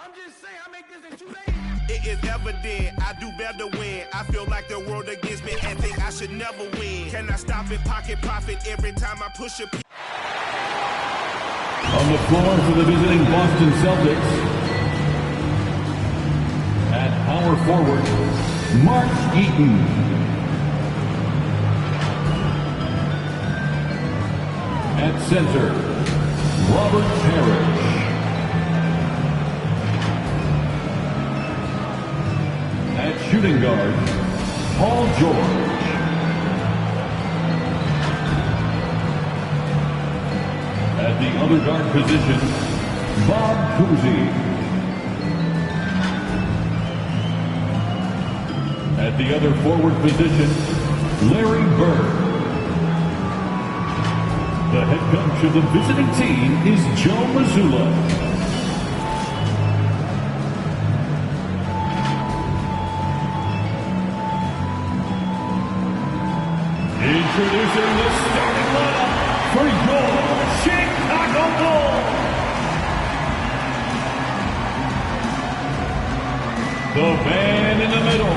I'm just saying, I make this in 2 days. It is evident I do better when I feel like the world against me and think I should never win. Can I stop it, pocket profit every time I push a... On the floor for the visiting Boston Celtics, at power forward, Mark Eaton. At center, Robert Parrish. At shooting guard, Paul George. At the other guard position, Bob Cousy. At the other forward position, Larry Bird. The head coach of the visiting team is Joe Mazzulla. Introducing the starting lineup for your Chicago Bulls. The man in the middle,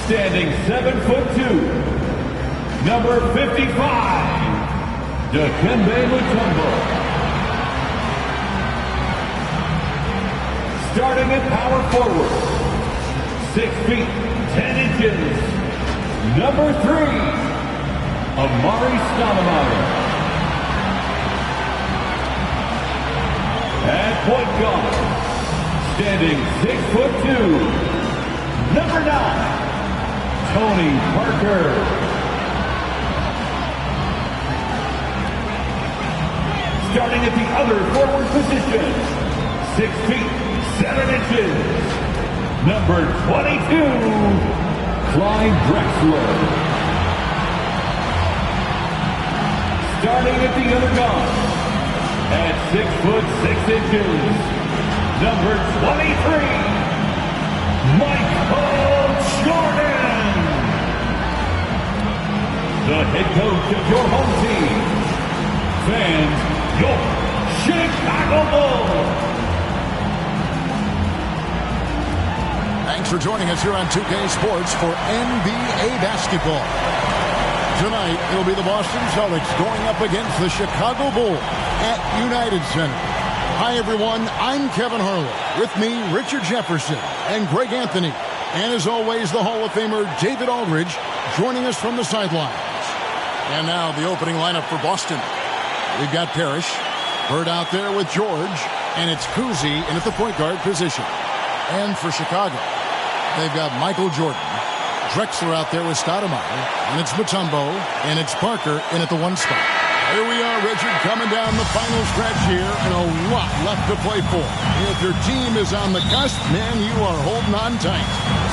standing 7'2", number 55, Dikembe Mutombo. Starting at power forward, 6 feet 10 inches, number 3, Amari Stoudemire. At point guard, standing 6'2", number 9, Tony Parker. Starting at the other forward position, 6 feet 7 inches, number 22, Clyde Drexler. Starting at the other guard, at 6'6" number 23, Michael Jordan. The head coach of your home team. Fans, your Chicago Bulls. Thanks for joining us here on 2K Sports for NBA basketball. Tonight, it'll be the Boston Celtics going up against the Chicago Bulls at United Center. Hi, everyone. I'm Kevin Harlan. With me, Richard Jefferson and Greg Anthony. And as always, the Hall of Famer David Aldridge joining us from the sidelines. And now the opening lineup for Boston. We've got Parrish, Bird out there with George, and it's Cousy in at the point guard position. And for Chicago, they've got Michael Jordan, Drexler out there with Stoudemire, and it's Mutombo, and it's Parker in at the 1 spot. Here we are, Richard, coming down the final stretch here, and a lot left to play for. If your team is on the cusp, man, you are holding on tight.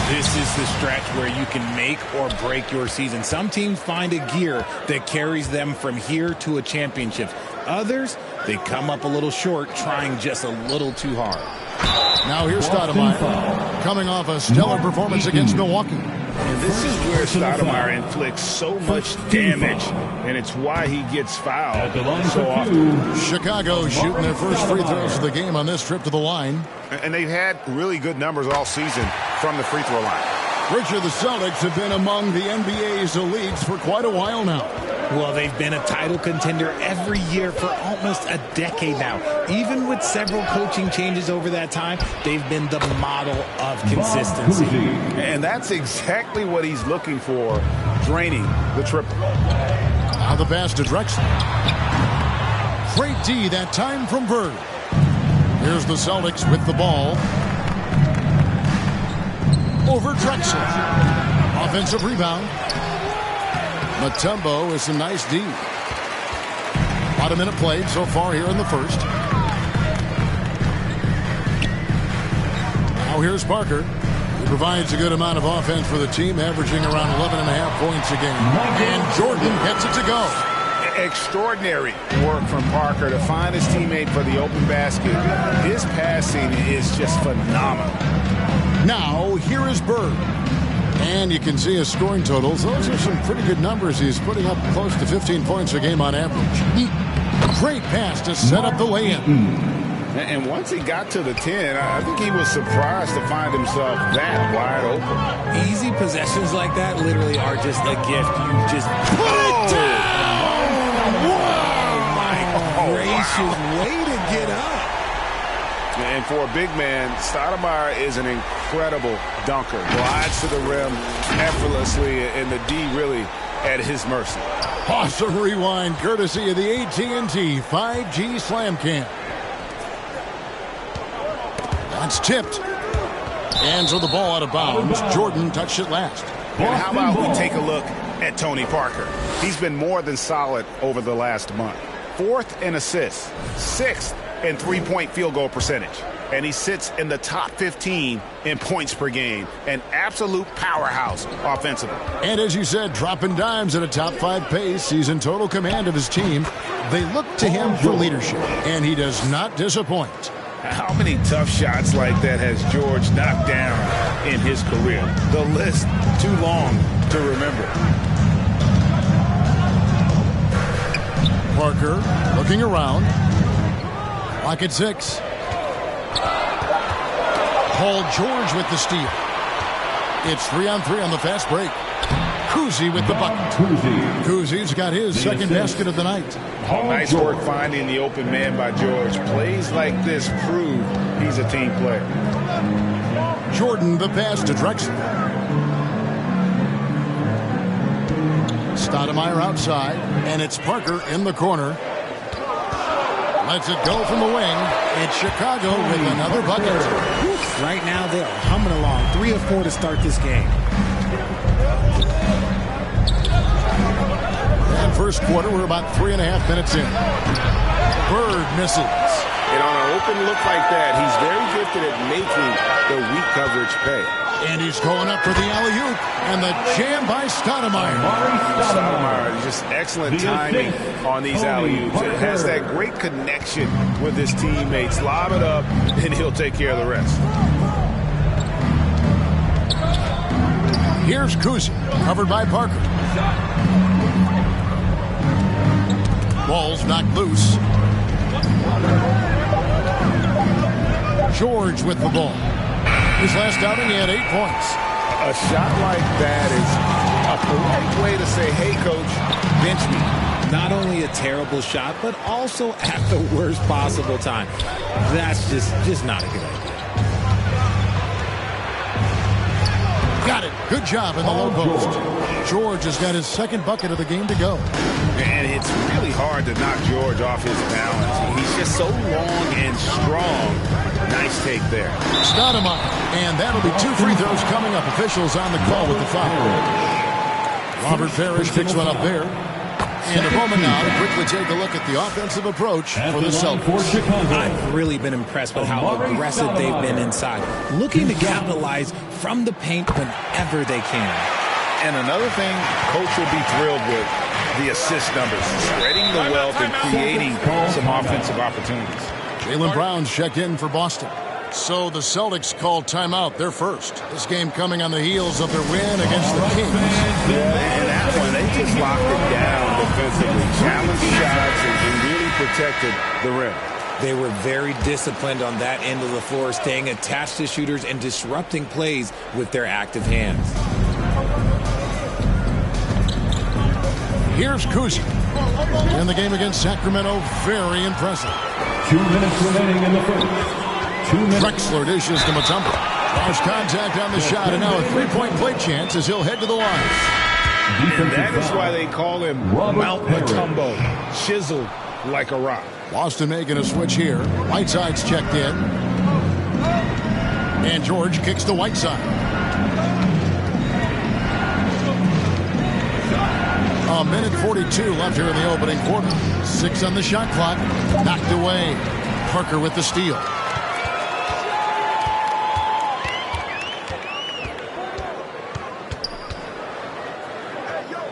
This is the stretch where you can make or break your season. Some teams find a gear that carries them from here to a championship. Others, they come up a little short, trying just a little too hard. Now here's Stoudemire, coming off a stellar performance against Milwaukee. And this is where Stoudemire inflicts so much damage, and it's why he gets fouled so often. Chicago shooting their first free throws of the game on this trip to the line. And they've had really good numbers all season from the free throw line. Richard, the Celtics have been among the NBA's elites for quite a while now. Well, they've been a title contender every year for almost a decade now. Even with several coaching changes over that time, they've been the model of consistency. And that's exactly what he's looking for, draining the triple. Now the pass to Drexler. Great D that time from Bird. Here's the Celtics with the ball. Over Drexler. Offensive rebound. Mutombo is a nice D. About a minute played so far here in the first. Now here's Parker. He provides a good amount of offense for the team, averaging around 11.5 points a game. And Jordan gets it to go. Extraordinary work from Parker to find his teammate for the open basket. His passing is just phenomenal. Now, here is Bird. And you can see his scoring totals. Those are some pretty good numbers. He's putting up close to 15 points a game on average. Great pass to set up the lay-in. And once he got to the 10, I think he was surprised to find himself that wide open. Easy possessions like that literally are just a gift. You just put it down! Whoa! My gracious, way to get up. And for a big man, Stoudemire is an incredible dunker. Glides to the rim effortlessly, and the D really at his mercy. Awesome rewind, courtesy of the AT&T 5G Slam Cam. That's tipped. Hands of the ball out of bounds. Jordan touched it last. And how about we take a look at Tony Parker? He's been more than solid over the last month. 4th in assists, 6th in three-point field goal percentage. And he sits in the top 15 in points per game. An absolute powerhouse offensively. And as you said, dropping dimes at a top 5 pace. He's in total command of his team. They look to him for leadership, and he does not disappoint. How many tough shots like that has George knocked down in his career? The list too long to remember. Parker looking around. Clock at 6. Paul George with the steal. It's 3-on-3 on the fast break. Kuzi with the bucket. Kuzi's got his second basket of the night. Oh, nice work finding the open man by George. Plays like this prove he's a team player. Jordan the pass to Drexler. Stoudemire outside, and it's Parker in the corner. Lets it go from the wing. It's Chicago with another bucket. Right now they're humming along. 3 of 4 to start this game. And first quarter, we're about 3.5 minutes in. Bird misses. And on an open look like that, he's very gifted at making the weak coverage pay. And he's going up for the alley-oop. And the jam by Stoudemire. Stoudemire, just excellent timing on these alley-oops. It has that great connection with his teammates. Lob it up, and he'll take care of the rest. Here's Kuzi, covered by Parker. Ball's knocked loose. George with the ball. His last outing, he had 8 points. A shot like that is a polite way to say, hey, coach, bench me. Not only a terrible shot, but also at the worst possible time. That's just not a good idea. Got it. Good job in the low post. George has got his second bucket of the game to go. And it's really hard to knock George off his balance. He's just so long and strong. Nice take there. Stoudemire. And that'll be 2 free throws coming up. Officials on the call with the foul. Robert Parrish picks one up there. And a moment now to quickly take a look at the offensive approach for the Celtics. I've really been impressed with how aggressive they've been inside, looking to capitalize from the paint whenever they can. And another thing, coach will be thrilled with the assist numbers, spreading the wealth and creating some offensive opportunities. Jaylen Brown's checked in for Boston. So the Celtics called timeout, their first. This game coming on the heels of their win against the Kings. And that one, they just locked it down defensively, challenged shots, and really protected the rim. They were very disciplined on that end of the floor, staying attached to shooters and disrupting plays with their active hands. Here's Kuzi. In the game against Sacramento, very impressive. 2 minutes remaining in the first. 2 minutes. Drexler dishes to Mutombo. Draws contact on the shot, and now a three-point play chance as he'll head to the line. And that is why they call him Mount Mutombo, chiseled like a rock. Boston making a switch here. Whiteside's checked in. And George kicks to Whiteside. A minute 42 left here in the opening quarter. 6 on the shot clock. Knocked away. Parker with the steal.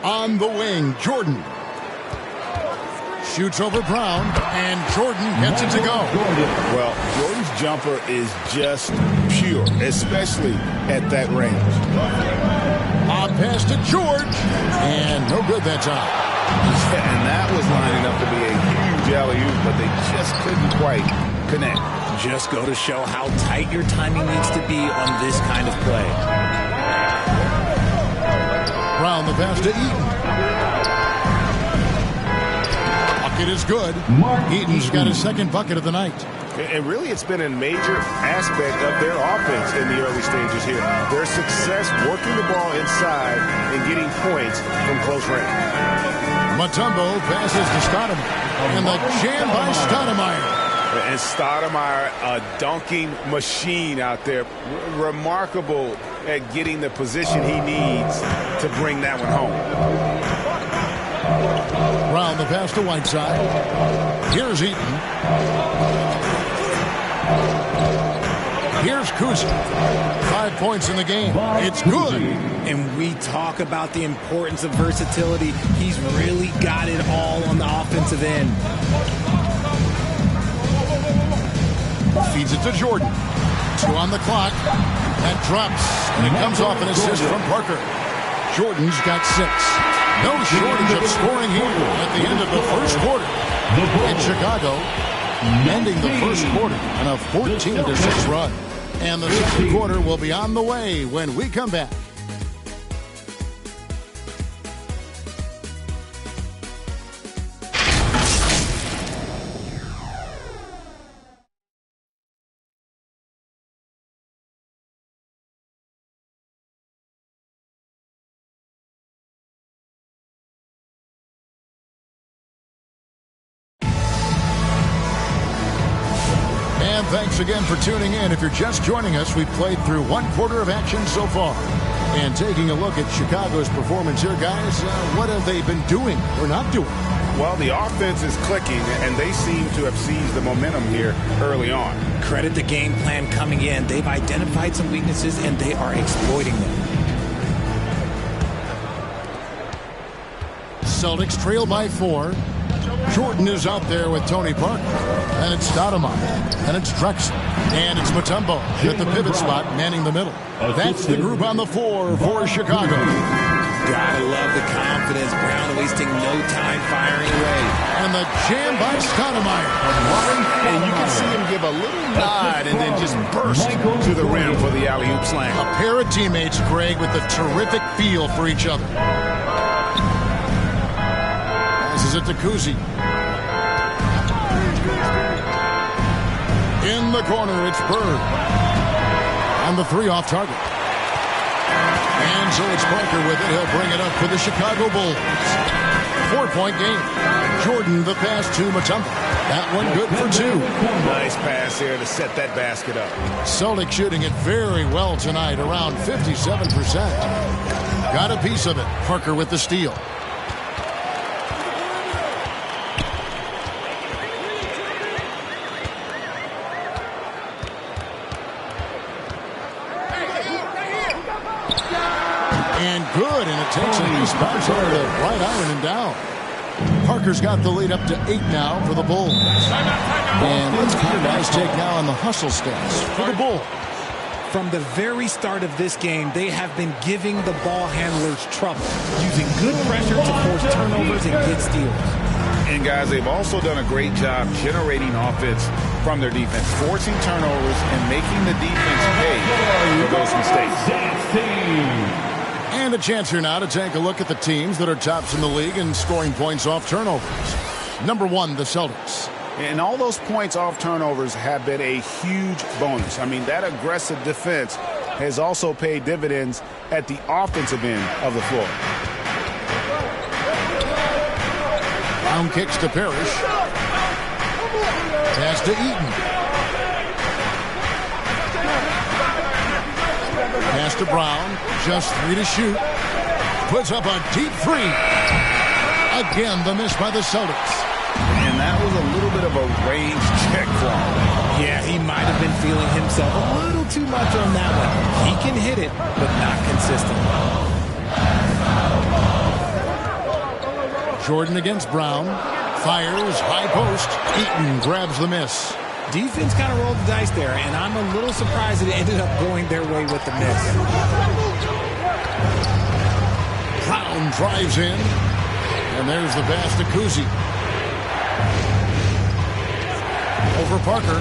On the wing, Jordan. Shoots over Brown, and Jordan gets it to go. Well, Jordan's jumper is just pure, especially at that range. Lob pass to George, and no good that time. And that was lining up to be a huge alley-oop, but they just couldn't quite connect. Just go to show how tight your timing needs to be on this kind of play. Brown the pass to Eaton. Bucket is good. Eaton's got his second bucket of the night. And really, it's been a major aspect of their offense in the early stages here. Their success working the ball inside and getting points from close range. Mutombo passes to Stoudemire. And the jam by Stoudemire. And Stoudemire, a dunking machine out there. Remarkable at getting the position he needs to bring that one home. Brown the pass to Whiteside. Here's Eaton. Here's Kuzi. 5 points in the game. It's good. And we talk about the importance of versatility. He's really got it all on the offensive end. Feeds it to Jordan. 2 on the clock. That drops. And it comes off an assist from Parker. Jordan's got 6. No shortage of scoring here at the end of the first quarter. In Chicago, ending the first quarter on a 14-6 run. And the second quarter will be on the way when we come back. Thanks again for tuning in. If you're just joining us, we've played through 1 quarter of action so far. And taking a look at Chicago's performance here, guys, what have they been doing or not doing? Well, the offense is clicking, and they seem to have seized the momentum here early on. Credit the game plan coming in. They've identified some weaknesses, and they are exploiting them. Celtics trail by 4. Jordan is out there with Tony Parker. And it's Stoudemire. And it's Drexler. And it's Mutombo at the pivot spot, manning the middle. That's the group on the floor for Chicago. Gotta love the confidence. Brown wasting no time firing away. And the jam by Stoudemire. And you can see him give a little nod and then just burst to the rim for the alley-oop slam. A pair of teammates, Greg, with a terrific feel for each other. Passes it to Kuzi. In the corner, it's Bird. And the 3 off target. And so it's Parker with it. He'll bring it up for the Chicago Bulls. 4-point game. Jordan, the pass to Mutombo. That one good for 2. Nice pass here to set that basket up. Celtics shooting it very well tonight, around 57%. Got a piece of it. Parker with the steal. And good, and it takes a nice bounce over the right iron and down. Parker's got the lead up to 8 now for the Bulls. And let's keep your guys take now on the hustle stance for the Bulls. From the very start of this game, they have been giving the ball handlers trouble, using good pressure to force turnovers and get steals. And guys, they've also done a great job generating offense from their defense, forcing turnovers and making the defense pay for those mistakes. And a chance here now to take a look at the teams that are tops in the league in scoring points off turnovers. Number 1, the Celtics. And all those points off turnovers have been a huge bonus. I mean, that aggressive defense has also paid dividends at the offensive end of the floor. Brown kicks to Parrish. Pass to Eaton. Pass to Brown. Just 3 to shoot. Puts up a deep 3. Again, the miss by the Celtics. And that was a little bit of a range check for him. Yeah, he might have been feeling himself a little too much on that one. He can hit it, but not consistently. Jordan against Brown. Fires, high post. Eaton grabs the miss. Defense kind of rolled the dice there, and I'm a little surprised it ended up going their way with the miss. Brown drives in. And there's the pass to Kuzi. for Parker.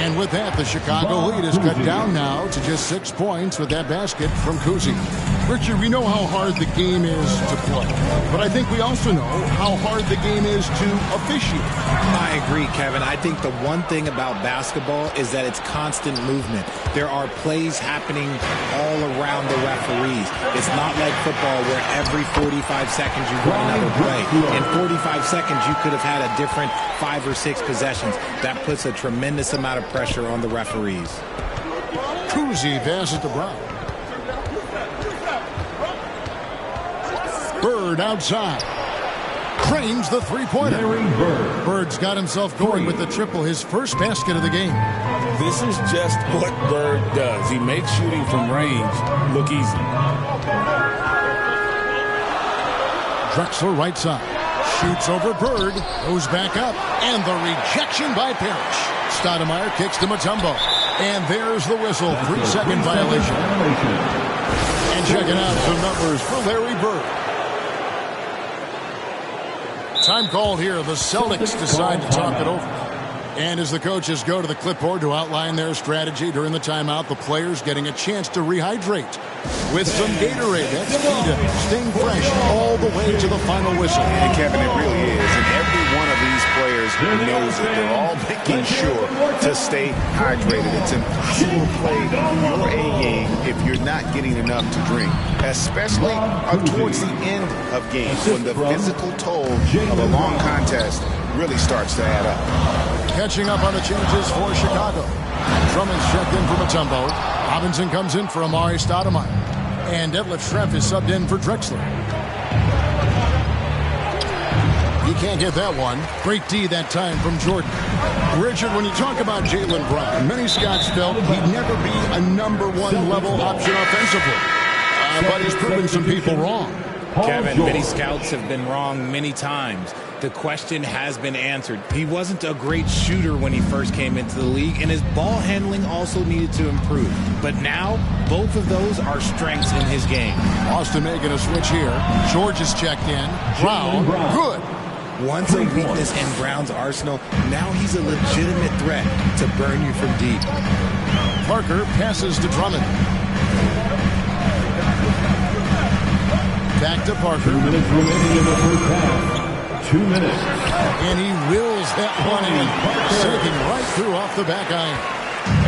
And with that, the Chicago lead is cut down now to just 6 points with that basket from Kuzi. Richard, we know how hard the game is to play, but I think we also know how hard the game is to officiate. I agree, Kevin. I think the one thing about basketball is that it's constant movement. There are plays happening all around the referees. It's not like football where every 45 seconds you run another play. In 45 seconds, you could have had a different 5 or 6 possessions. That puts a tremendous amount of pressure on the referees. Kuzi passes to Brown. Bird outside. Cranes the three-pointer. Bird's got himself going with the triple, his first basket of the game. This is just what Bird does. He makes shooting from range look easy. Drexler right side. Shoots over Bird. Goes back up. And the rejection by Parrish. Stoudemire kicks to Mutombo. And there's the whistle. 3-second violation. And checking out some numbers for Larry Bird. Time called here. The Celtics decide to talk it over. And as the coaches go to the clipboard to outline their strategy during the timeout, the players getting a chance to rehydrate with some Gatorade. That's key to staying fresh all the way to the final whistle. And Kevin, it really is. And every one of these players knows it. They're all making sure to stay hydrated. It's impossible to play your A game if you're not getting enough to drink, especially towards the end of games when the physical toll of a long contest really starts to add up. Catching up on the changes for Chicago. Drummond's checked in for Mutombo. Robinson comes in for Amari Stoudemire. And Detlef Schrempf is subbed in for Drexler. He can't get that one. Great D that time from Jordan. Richard, when you talk about Jaylen Brown, many Scots felt he'd never be a #1 level option offensively. But he's proven some people wrong. Kevin, many scouts have been wrong many times. The question has been answered. He wasn't a great shooter when he first came into the league, and his ball handling also needed to improve. But now, both of those are strengths in his game. Austin making a switch here. George is checked in. Brown, good. Once a weakness in Brown's arsenal, now he's a legitimate threat to burn you from deep. Parker passes to Drummond. Back to Parker. 2 minutes remaining in the first half. 2 minutes. And he wills that one in, sinking right through off the back iron.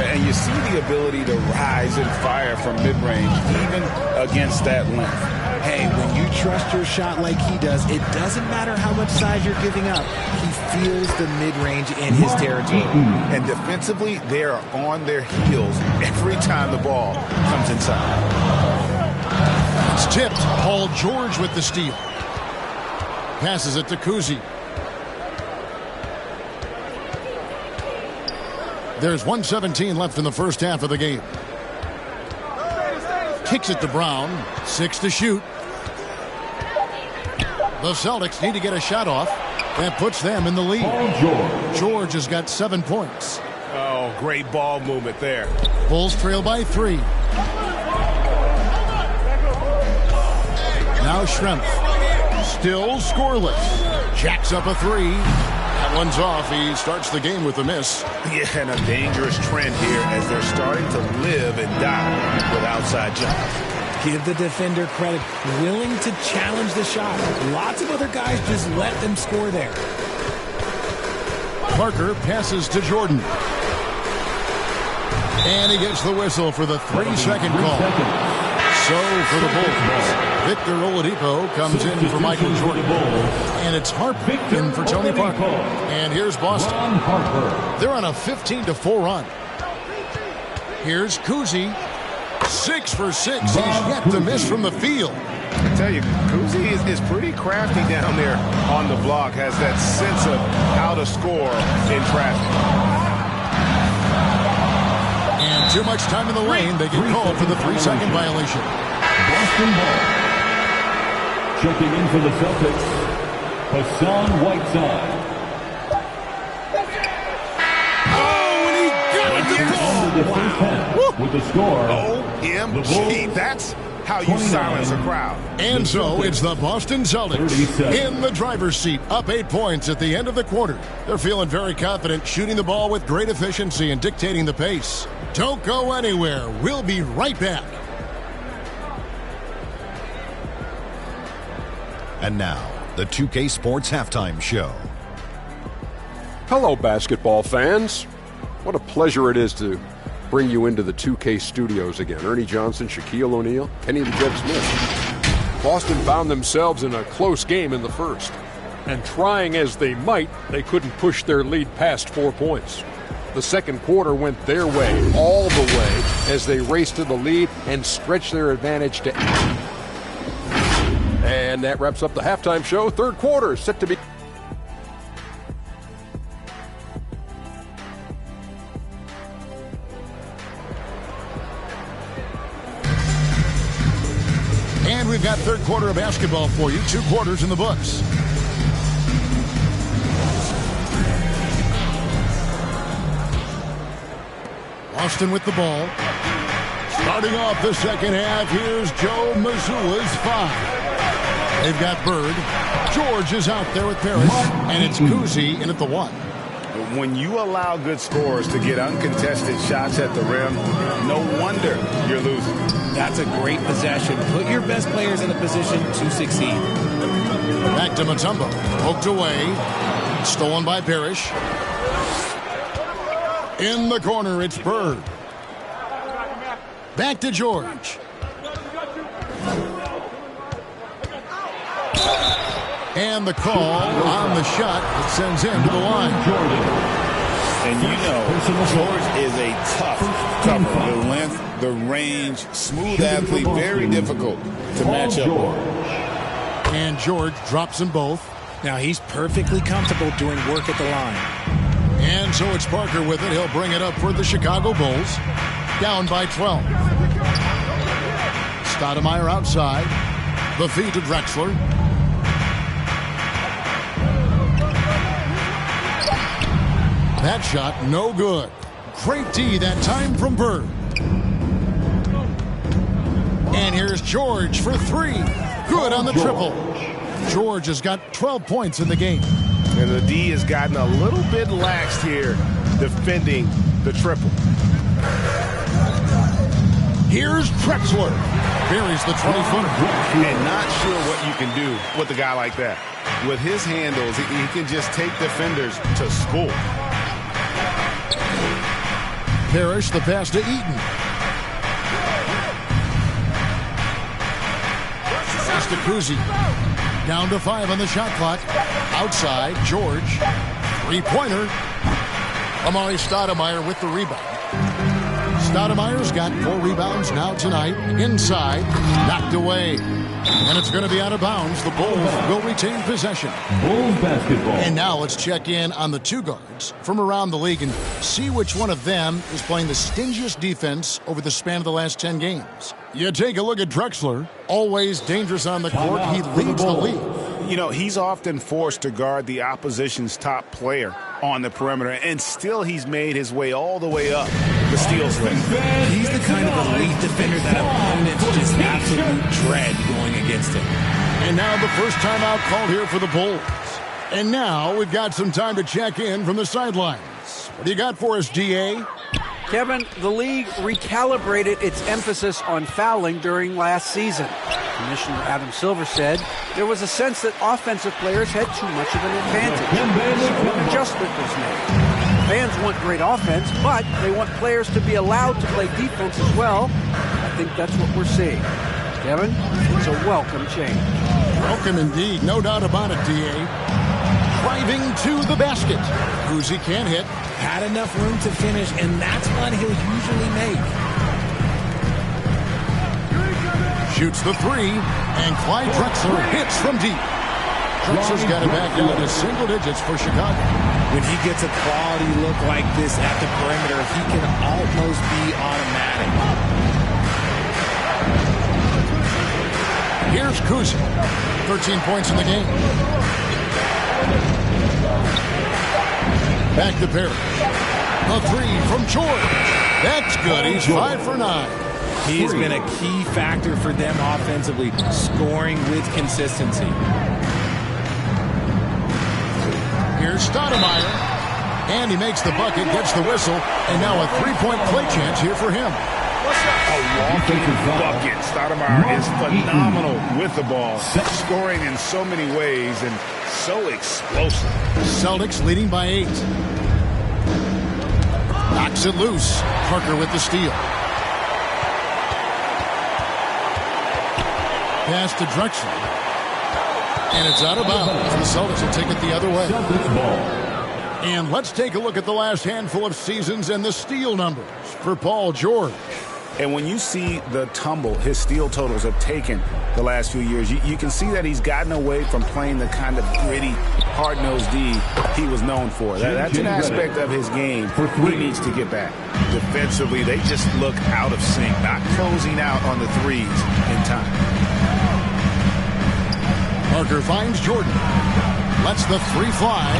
And you see the ability to rise and fire from mid-range, even against that length. Hey, when you trust your shot like he does, it doesn't matter how much size you're giving up. He feels the mid-range in his territory. And defensively, they are on their heels every time the ball comes inside. It's tipped. Paul George with the steal. Passes it to Kuzi. There's 1:17 left in the first half of the game. Kicks it to Brown. 6 to shoot. The Celtics need to get a shot off. That puts them in the lead. George has got 7 points. Oh, great ball movement there. Bulls trail by 3. Now Schrempf. Still scoreless. Jacks up a 3. That one's off. He starts the game with a miss. Yeah, and a dangerous trend here as they're starting to live and die with outside jumps. Give the defender credit. Willing to challenge the shot. Lots of other guys just let them score there. Parker passes to Jordan. And he gets the whistle for the 3-second call. So for the Bulls, Victor Oladipo comes in for Michael Jordan. And it's Harper in for Tony Parker. And here's Boston. They're on a 15-4 run. Here's Kuzi. 6 for 6. He's yet to miss from the field. I tell you, Kuzi is pretty crafty down there on the block. Has that sense of how to score in traffic. And too much time in the lane. They get called for the 3-second violation. Boston ball. Checking in for the Celtics, Hassan Whiteside. Oh, and he got it to go. With the score, OMG, that's how you silence a crowd. And so it's the Boston Celtics in the driver's seat, up 8 points at the end of the quarter. They're feeling very confident, shooting the ball with great efficiency and dictating the pace. Don't go anywhere. We'll be right back. And now, the 2K Sports Halftime Show. Hello, basketball fans. What a pleasure it is to bring you into the 2K studios again. Ernie Johnson, Shaquille O'Neal, Kenny the Jet Smith. Boston found themselves in a close game in the first. And trying as they might, they couldn't push their lead past 4 points. The second quarter went their way, all the way, as they raced to the lead and stretched their advantage to 8. And that wraps up the halftime show. Third quarter set to be... And we've got third quarter of basketball for you. 2 quarters in the books. Boston with the ball. Starting off the second half, here's Joe Mazzulla's 5. They've got Bird. George is out there with Parrish. And it's Kuzi in at the 1. When you allow good scorers to get uncontested shots at the rim, no wonder you're losing. That's a great possession. Put your best players in a position to succeed. Back to Mutombo. Poked away. Stolen by Parrish. In the corner, it's Bird. Back to George. And the call on the shot that sends him to the line. And you know, George is a tough cover. The length, the range, smooth athlete, very difficult to match up with. And George drops them both. Now he's perfectly comfortable doing work at the line. And so it's Parker with it. He'll bring it up for the Chicago Bulls. Down by 12. Stoudemire outside. The feed to Drexler. That shot, no good. Great D that time from Bird. And here's George for 3. Good on the triple. George has got 12 points in the game. And the D has gotten a little bit laxed here defending the triple. Here's Drexler. Buries the 20-footer. And not sure what you can do with a guy like that. With his handles, he can just take defenders to school. Parrish, the pass to Eaton. Pass to Kuzi. Down to 5 on the shot clock. Outside, George. 3-pointer. Amari Stoudemire with the rebound. Stoudemire's got 4 rebounds now tonight. Inside, knocked away. And it's going to be out of bounds. The Bulls will retain possession. Bulls basketball. And now let's check in on the 2 guards from around the league and see which one of them is playing the stingiest defense over the span of the last 10 games. You take a look at Drexler, always dangerous on the court. He leads the league. You know, he's often forced to guard the opposition's top player on the perimeter, and still he's made his way all the way up the steals list. He's the kind of elite defender that opponents just absolute dread going against him. And now the first timeout called here for the Bulls. And now we've got some time to check in from the sidelines. What do you got for us, DA? Kevin, the league recalibrated its emphasis on fouling during last season. Commissioner Adam Silver said there was a sense that offensive players had too much of an advantage. So an adjustment was made. Fans want great offense, but they want players to be allowed to play defense as well. I think that's what we're seeing. Kevin, it's a welcome change. Welcome indeed, no doubt about it, DA. Driving to the basket. Kuzi can't hit. Had enough room to finish, and that's one he'll usually make. Shoots the 3, and Clyde Drexler hits from deep. Drexler's got it back down to single digits for Chicago. When he gets a quality look like this at the perimeter, he can almost be automatic. Here's Kuzi. 13 points in the game. Back to Perry. A 3 from George. That's good. He's 5 for 9. He has been a key factor for them offensively, scoring with consistency. Here's Stoudemire, and he makes the bucket, gets the whistle, and now a three-point play chance here for him. A walking bucket. Stoudemire is phenomenal with the ball, scoring in so many ways and so explosive. Celtics leading by 8. Knocks it loose. Parker with the steal. Pass to Drexler. And it's out of bounds. The Celtics will take it the other way. And let's take a look at the last handful of seasons and the steal numbers for Paul George. And when you see the tumble his steal totals have taken the last few years, you can see that he's gotten away from playing the kind of gritty, hard-nosed D he was known for. That's an aspect of his game he needs to get back. Defensively, they just look out of sync, not closing out on the threes in time. Parker finds Jordan. Lets the three fly.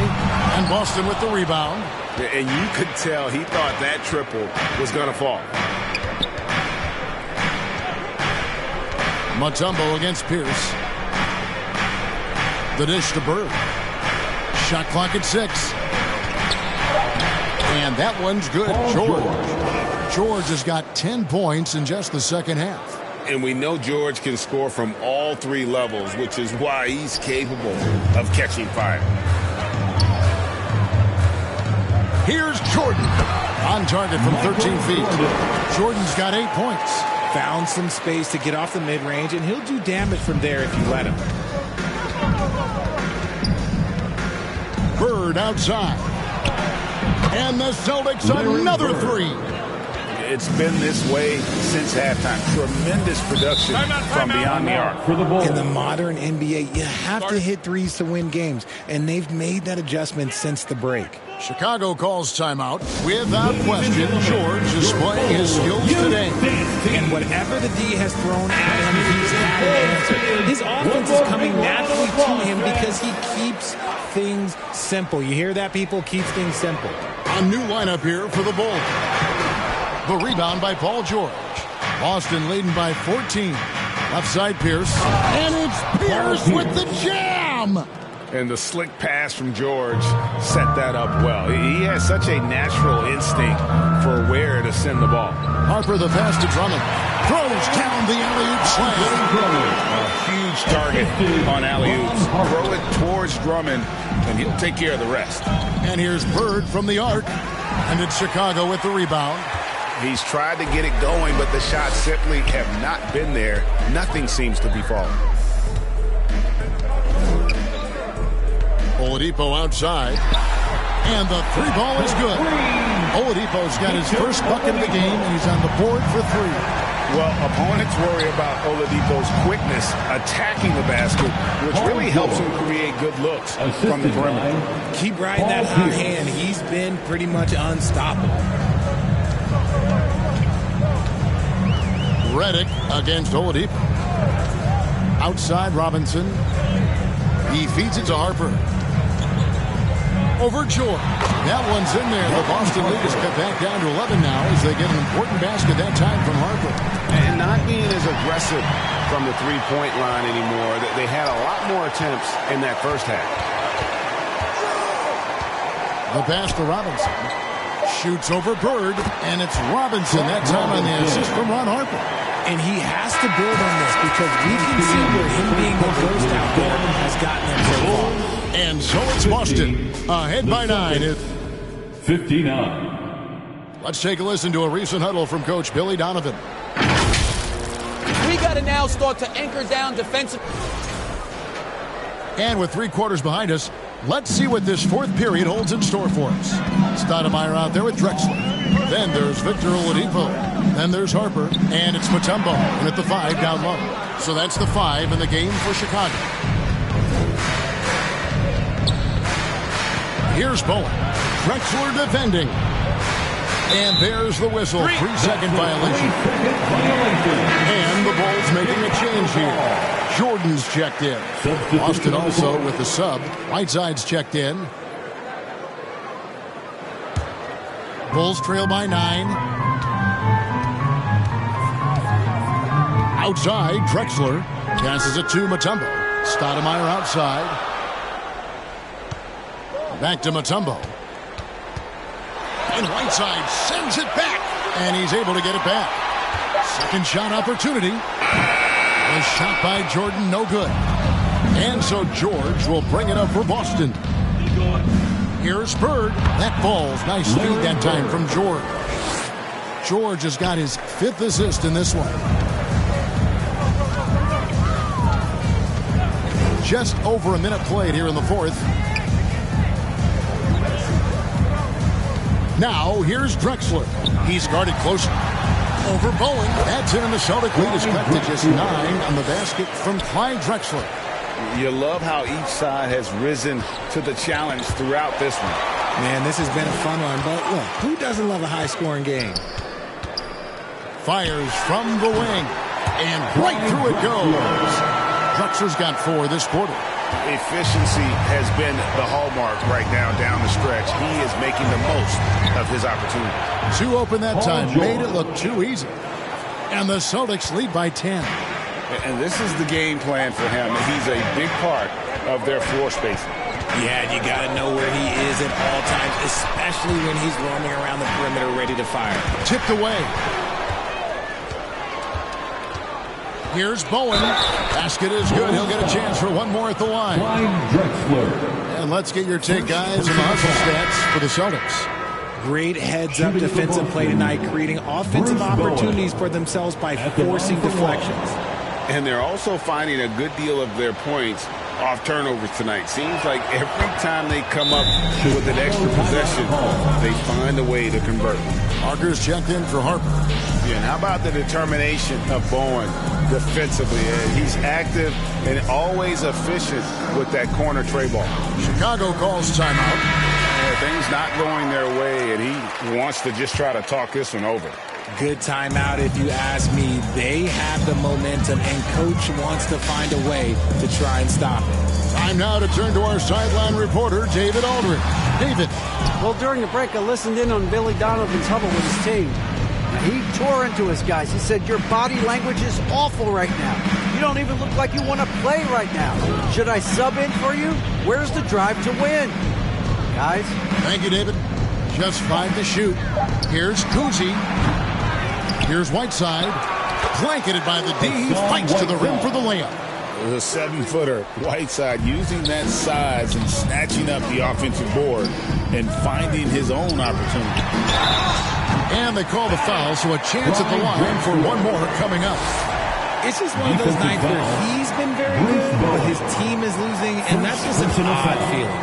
And Boston with the rebound. And you could tell he thought that triple was going to fall. Mutombo against Pierce. The dish to Bird. Shot clock at 6. And that one's good. George has got 10 points in just the second half. And we know George can score from all 3 levels, which is why he's capable of catching fire. Here's Jordan. On target from 13 feet. Jordan's got 8 points. Found some space to get off the mid-range, and he'll do damage from there if you let him. Bird outside. And the Celtics another 3. It's been this way since halftime. Tremendous production from beyond the arc. In the modern NBA, you have to hit threes to win games, and they've made that adjustment since the break. Chicago calls timeout. Without question, George is playing his skills today. And whatever the D has thrown at him, he's had an answer. His offense is coming naturally to him because he keeps things simple. You hear that, people? Keeps things simple. A new lineup here for the Bulls. The rebound by Paul George. Boston leading by 14. Left side Pierce. And it's Pierce with the jam! And the slick pass from George set that up well. He has such a natural instinct for where to send the ball. Harper the pass to Drummond. Throws down the alley-oop slam. A huge target on alley-oops. Throw it towards Drummond, and he'll take care of the rest. And here's Bird from the arc. And it's Chicago with the rebound. He's tried to get it going, but the shots simply have not been there. Nothing seems to be falling. Oladipo outside. And the 3 ball is good. Oladipo's got his first bucket of the game, and he's on the board for 3. Well, opponents worry about Oladipo's quickness attacking the basket, which really helps him create good looks from the perimeter. Keep riding that hot hand. He's been pretty much unstoppable. Redick against Oladipo. Outside Robinson. He feeds it to Harper. Over George. That one's in there. The Boston lead is cut back down to 11 now as they get an important basket that time from Harper. And not being as aggressive from the three-point line anymore. They had a lot more attempts in that first half. The pass to Robinson. Shoots over Bird, and it's Robinson that time on the assist from Ron Harper. And he has to build on this because we can see where him being the first out there has gotten him so far. And so it's Boston ahead by 9. 59. Let's take a listen to a recent huddle from Coach Billy Donovan. We got to now start to anchor down defensive. And with 3 quarters behind us, let's see what this 4th period holds in store for us. Stoudemire out there with Drexler. Then there's Victor Oladipo. Then there's Harper. And it's Mutombo. And at the 5 down low. So that's the 5 in the game for Chicago. Here's Bowen. Drexler defending. And there's the whistle. 3-second violation. And the Bulls making a change here. Jordan's checked in. Boston also with the sub. Whiteside's checked in. Bulls trail by 9. Outside, Drexler passes it to Mutombo. Stoudemire outside. Back to Mutombo. And Whiteside sends it back. And he's able to get it back. Second shot opportunity. A shot by Jordan, no good. And so George will bring it up for Boston. Here's Bird. That falls. Nice feed that time from George. George has got his 5th assist in this one. Just over a minute played here in the 4th. Now, here's Drexler. He's guarded close over Bowen. That's in, and the Celtic lead is cut to just 9 on the basket from Clyde Drexler. You love how each side has risen to the challenge throughout this one. Man, this has been a fun one, but look, who doesn't love a high-scoring game? Fires from the wing, and right through it goes. Drexler's got 4 this quarter. Efficiency has been the hallmark right now down the stretch. He is making the most of his opportunity. 2 open that time, made it look too easy. And the Celtics lead by 10. And this is the game plan for him. He's a big part of their floor spacing. Yeah, you got to know where he is at all times, especially when he's roaming around the perimeter ready to fire. Tipped away. Here's Bowen. Basket is good. He'll get a chance for one more at the line. And let's get your take, guys, on the hustle stats for the Celtics. Great heads-up defensive play tonight, creating offensive opportunities for themselves by forcing deflections. And they're also finding a good deal of their points off turnovers tonight. Seems like every time they come up with an extra possession, they find a way to convert. Parker's checked in for Harper. Yeah, and how about the determination of Bowen defensively? He's active and always efficient with that corner tray ball. Chicago calls timeout. Things not going their way, and he wants to just try to talk this one over. Good timeout if you ask me. They have the momentum, and Coach wants to find a way to try and stop it. Time now to turn to our sideline reporter, David Aldridge. David. Well, during the break, I listened in on Billy Donovan's huddle with his team. He tore into his guys. He said, your body language is awful right now. You don't even look like you want to play right now. Should I sub in for you? Where's the drive to win? Guys. Thank you, David. Just 5 to shoot. Here's Kuzi. Here's Whiteside. Blanketed by the D. He fights to the rim for the layup. The 7-footer, Whiteside, using that size and snatching up the offensive board and finding his own opportunity. And they call the foul, so a chance at the line for one more coming up. It's just one of those nights where he's been very good, but his team is losing, and that's just an odd feeling.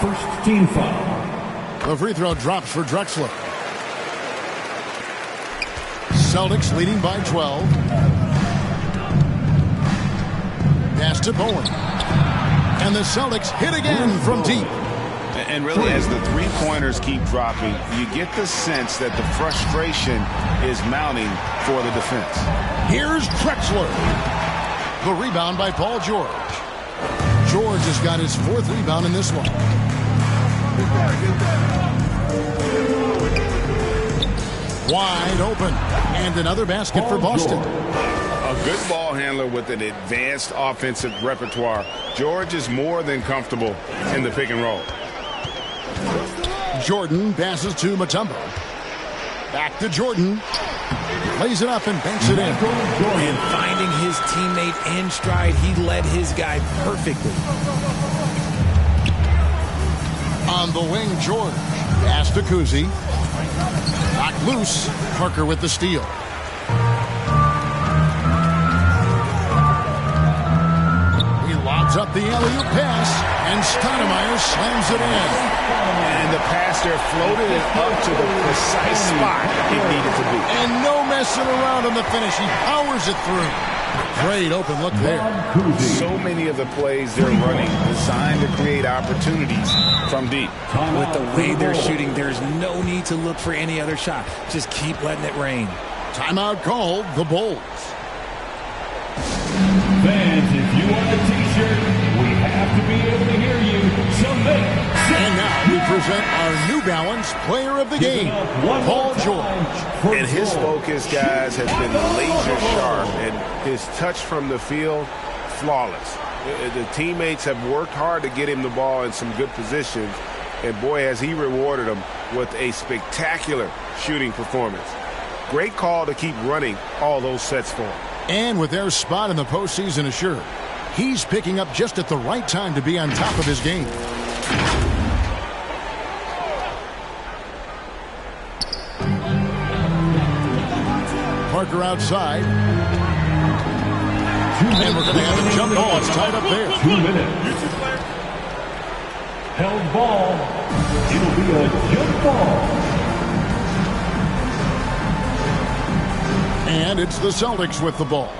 First team foul. The free throw drops for Drexler. Celtics leading by 12. Pass to Bowen. And the Celtics hit again from deep. And really, as the three-pointers keep dropping, you get the sense that the frustration is mounting for the defense. Here's Drexler. The rebound by Paul George. George has got his 4th rebound in this one. Wide open. And another basket for Boston. A good ball handler with an advanced offensive repertoire. George is more than comfortable in the pick and roll. Jordan passes to Mutombo. Back to Jordan. Lays it up and banks it in. And finding his teammate in stride, he led his guy perfectly. On the wing, George. Pass to Kuzi. Knocked loose. Parker with the steal. He lobs up the alley-oop pass, and Stoudemire slams it in. And the pass there floated it up to the precise spot it needed to be. And no messing around on the finish. He powers it through. Great open look there. So many of the plays they're running designed to create opportunities from deep. With the way they're shooting, there's no need to look for any other shot. Just keep letting it rain. Timeout called, the Bulls. Fans, if you want a t-shirt, we have to be able to hear you. So make And now we present our New Balance Player of the Game, Paul George. And his focus, guys, has been laser sharp, and his touch from the field, flawless. The teammates have worked hard to get him the ball in some good positions, and boy, has he rewarded them with a spectacular shooting performance. Great call to keep running all those sets for him. And with their spot in the postseason assured, he's picking up just at the right time to be on top of his game. Parker outside. And we're going to have a jump ball. It's tied up there. 2 minutes. Held ball. It'll be a jump ball. And it's the Celtics with the ball.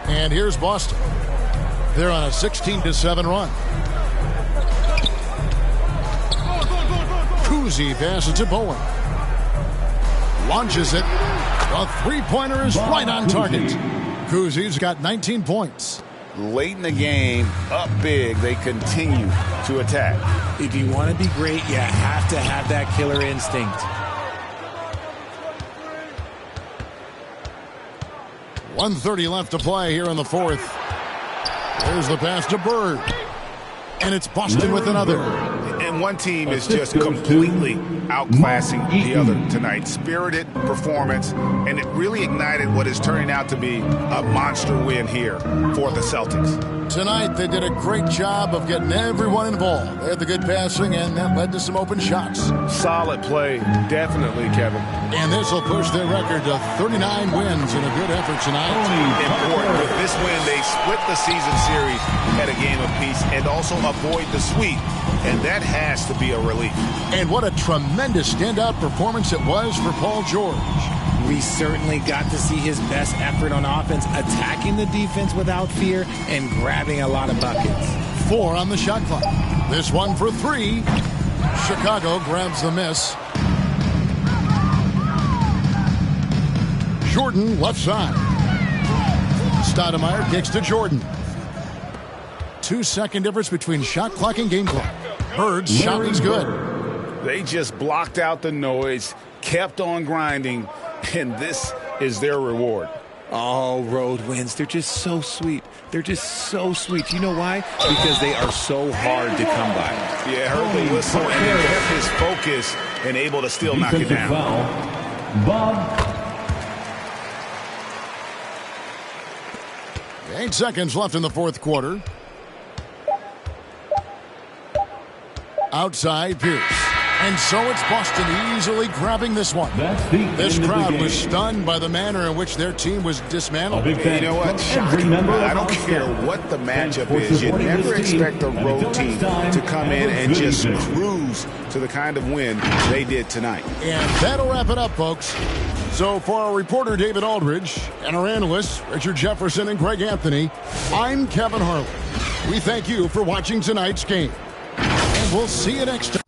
And here's Boston. They're on a 16-7 run. Kuzi passes to Bowen. Launches it. A three-pointer is right on target. Kuzi's got 19 points. Late in the game, up big, they continue to attack. If you want to be great, you have to have that killer instinct. 1:30 left to play here in the fourth. There's the pass to Bird. And it's Boston with another. And one team is just completely outclassing the other tonight. Spirited performance, and it really ignited what is turning out to be a monster win here for the Celtics. Tonight, they did a great job of getting everyone involved. They had the good passing, and that led to some open shots. Solid play, definitely, Kevin. And this will push their record to 39 wins in a good effort tonight. Important. With this win, they split the season series at a game apiece and also avoid the sweep. And that has to be a relief. And what a tremendous standout performance it was for Paul George. We certainly got to see his best effort on offense, attacking the defense without fear and grabbing a lot of buckets. 4 on the shot clock. This one for 3. Chicago grabs the miss. Jordan left side. Stoudemire kicks to Jordan. 2-second difference between shot clock and game clock. Bird's shot is good. They just blocked out the noise, kept on grinding, and this is their reward. Oh, road wins. They're just so sweet. They're just so sweet. You know why? Because they are so hard to come by. Yeah, heard the whistle and then kept his focus and able to still knock it down. Bob. 8 seconds left in the fourth quarter. Outside Pierce. And so it's Boston easily grabbing this one. This crowd was stunned by the manner in which their team was dismantled. You know what? Shocking. I don't care what the matchup is. You never expect a road team to come in and just cruise to the kind of win they did tonight. And that'll wrap it up, folks. So for our reporter, David Aldridge, and our analysts, Richard Jefferson and Greg Anthony, I'm Kevin Harlan. We thank you for watching tonight's game. And we'll see you next time.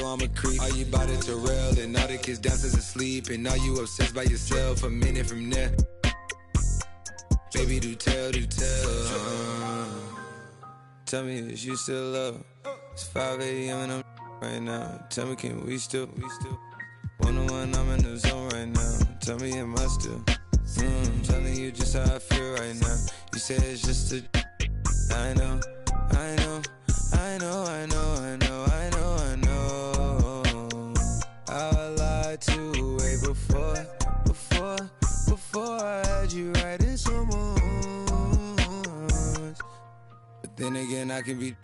I'm a creep. Are you about it to rail? And all the kids downstairs asleep. And are you obsessed by yourself? A minute from there. Baby, do tell, do tell. Tell me, is you still love? It's 5 a.m. and I'm right now. Tell me, can we still? 101, I'm in the zone right now. Tell me, am I still? Telling you just how I feel right now. You say it's just a. I know. I lied to way before I had you right in someone. But then again, I can be.